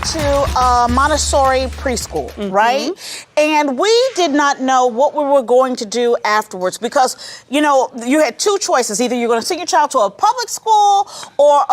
to Montessori preschool, right? And we did not know what we were going to do afterwards because, you know, you had two choices. Either you're going to send your child to a public school or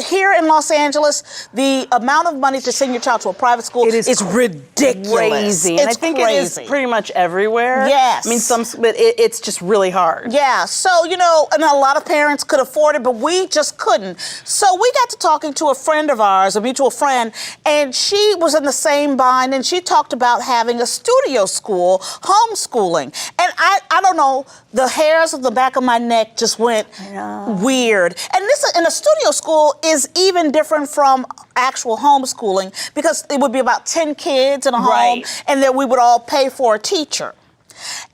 here in Los Angeles, the amount of money to send your child to a private school is ridiculous. Crazy. And I think it is pretty much everywhere. Yes. I mean, but it's just really hard. Yeah, so, you know, and a lot of parents could afford it, but we just couldn't. So we got to talking to a friend of ours, a mutual friend, and she was in the same bind, and she talked about having a studio school, homeschooling. And I don't know, the hairs of the back of my neck just went weird. And this in a studio school is even different from actual homeschooling because it would be about 10 kids in a home, and then we would all pay for a teacher.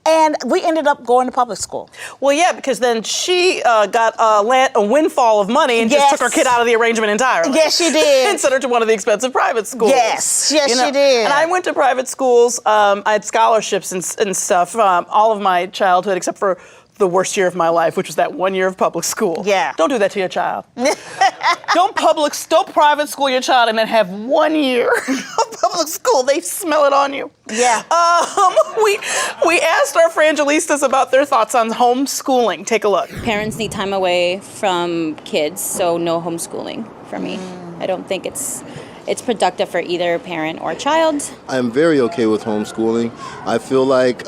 And we ended up going to public school. Well, yeah, because then she got a windfall of money and just took her kid out of the arrangement entirely. Yes, she did. And sent her to one of the expensive private schools. Yes, she did. And I went to private schools. I had scholarships and stuff all of my childhood, except for the worst year of my life, which was that 1 year of public school. Yeah. Don't do that to your child. Don't private school your child and then have 1 year of public school. They smell it on you. Yeah. We asked our Frangelistas about their thoughts on homeschooling. Take a look. Parents need time away from kids, so no homeschooling for me. I don't think it's productive for either parent or child. I'm very okay with homeschooling. I feel like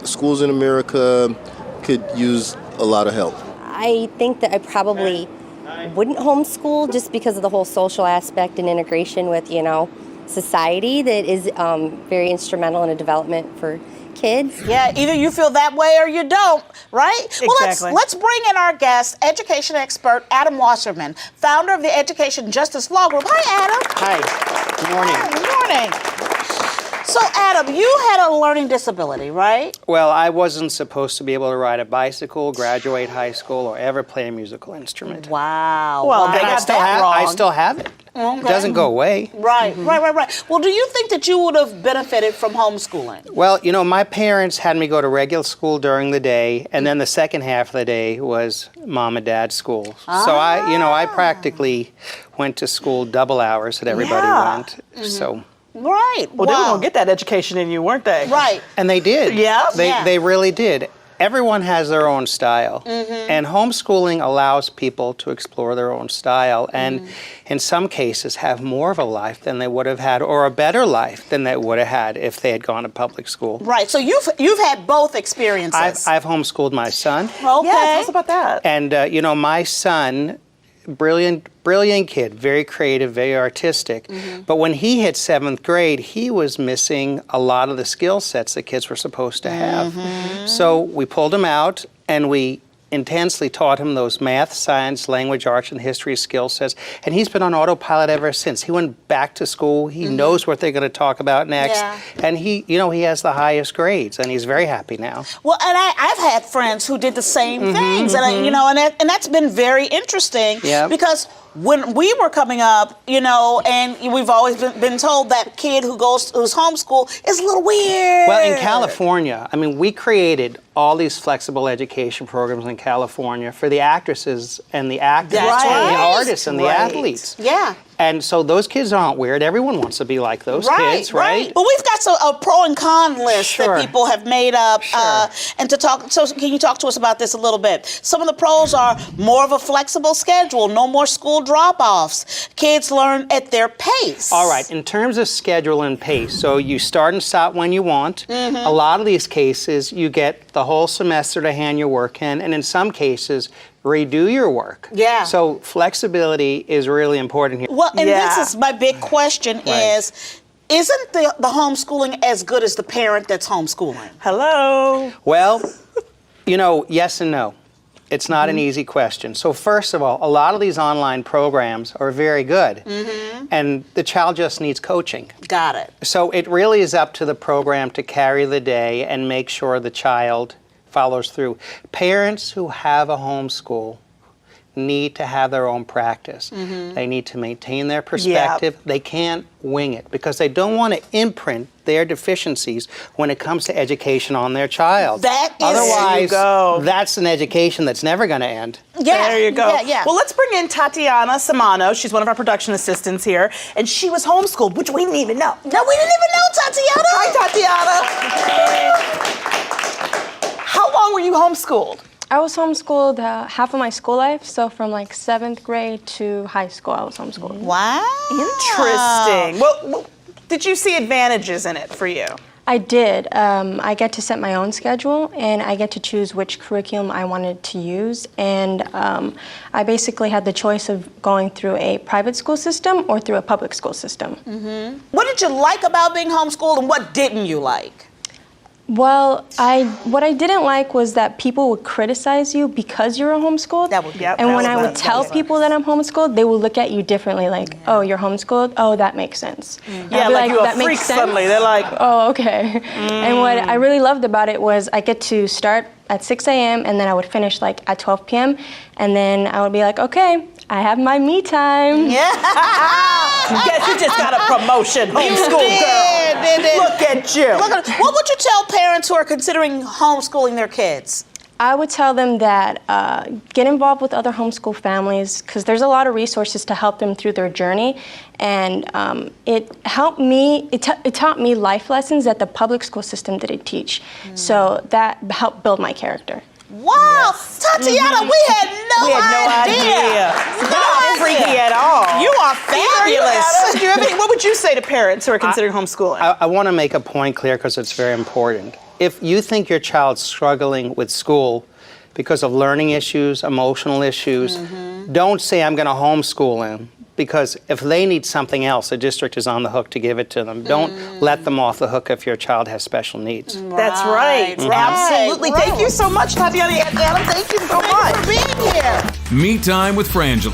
schools in America could use a lot of help. I think that I probably wouldn't homeschool just because of the whole social aspect and integration with, you know, society that is very instrumental in a development for kids. Yeah, either you feel that way or you don't, right? Exactly. Well, let's bring in our guest, education expert Adam Wasserman, founder of the Education Justice Law Group. Hi, Adam. Hi. Good morning. Hi, good morning. So, Adam, you had a learning disability, right? Well, I wasn't supposed to be able to ride a bicycle, graduate high school, or ever play a musical instrument. Wow. Well, wow. they got that wrong. I still have it. Okay. It doesn't go away. Right. Well, do you think that you would have benefited from homeschooling? Well, you know, my parents had me go to regular school during the day, and then the second half of the day was mom and dad's school. So I practically went to school double hours that everybody went. So. Right. Well, they were going to get that education in you, weren't they? Right. And they did. Yeah? They really did. Everyone has their own style. And homeschooling allows people to explore their own style and in some cases have more of a life than they would have had or a better life than they would have had if they had gone to public school. Right. So you've had both experiences. I've homeschooled my son. Okay. Yeah, tell us about that. And, you know, my son, brilliant kid, very creative, very artistic. But when he hit 7th grade, he was missing a lot of the skill sets that kids were supposed to have. So we pulled him out and we intensely taught him those math, science, language, arts, and history skill sets. And he's been on autopilot ever since. He went back to school. He knows what they're going to talk about next. Yeah. And he has the highest grades, and he's very happy now. Well, and I've had friends who did the same things, and and that's been very interesting because when we were coming up, you know, and we've always been told that kid who's homeschooled is a little weird. Well, in California, I mean, we created all these flexible education programs in California for the actresses and the actors and the artists and the athletes. Yeah. And so those kids aren't weird. Everyone wants to be like those kids, right? But we've got a pro and con list that people have made up. And so can you talk to us about this a little bit? Some of the pros are more of a flexible schedule, no more school drop-offs. Kids learn at their pace. All right, in terms of schedule and pace, so you start and stop when you want. A lot of these cases, you get the whole semester to hand your work in, and in some cases, redo your work. Yeah. So flexibility is really important here. Well, and this is my big question is, isn't the homeschooling as good as the parent that's homeschooling? Hello. Well, you know, yes and no. It's not an easy question. So first of all, a lot of these online programs are very good, and the child just needs coaching. Got it. So it really is up to the program to carry the day and make sure the child follows through. Parents who have a homeschool need to have their own practice. They need to maintain their perspective. They can't wing it because they don't want to imprint their deficiencies when it comes to education on their child. That is- Otherwise, There you go. that's an education that's never going to end. Yeah. There you go. Yeah, yeah. Well, let's bring in Tatiana Samano. She's one of our production assistants here, and she was homeschooled, which we didn't even know. No, we didn't even know, Tatiana. Hi, Tatiana. How long were you homeschooled? I was homeschooled half of my school life, so from like 7th grade to high school, I was homeschooled. Wow. Interesting. Well, did you see advantages in it for you? I did. I get to set my own schedule, and I get to choose which curriculum I wanted to use. And I basically had the choice of going through a private school system or through a public school system. What did you like about being homeschooled and what didn't you like? Well, what I didn't like was that people would criticize you because you were homeschooled. That would- Yep, and that when was I what would tell people that I'm homeschooled, they would look at you differently, like, "Oh, you're homeschooled? Oh, that makes sense." And Yeah, I'd be like you a "That freak makes sense?" suddenly. They're like, "Oh, okay." And what I really loved about it was I get to start at 6 a.m. and then I would finish like at 12 p.m. And then I would be like, "Okay, I have my me time." guess you just got a promotion, homeschool did, girl. did. Look at you. Look at, what would you tell parents who are considering homeschooling their kids? I would tell them that get involved with other homeschool families because there's a lot of resources to help them through their journey, and it helped me. It taught me life lessons that the public school system didn't teach, so that helped build my character. Wow, Tatiana, we had no idea. You're not freaky at all. You are fabulous. Do you have any, what would you say to parents who are considering homeschooling? I want to make a point clear because it's very important. If you think your child's struggling with school because of learning issues, emotional issues, don't say, I'm going to homeschool him. Because if they need something else, the district is on the hook to give it to them. Don't let them off the hook if your child has special needs. That's right. Absolutely. right. Thank you so much, Tatiana and Adam. Thank you so much. Thank you for being here. Me Time with Frangela.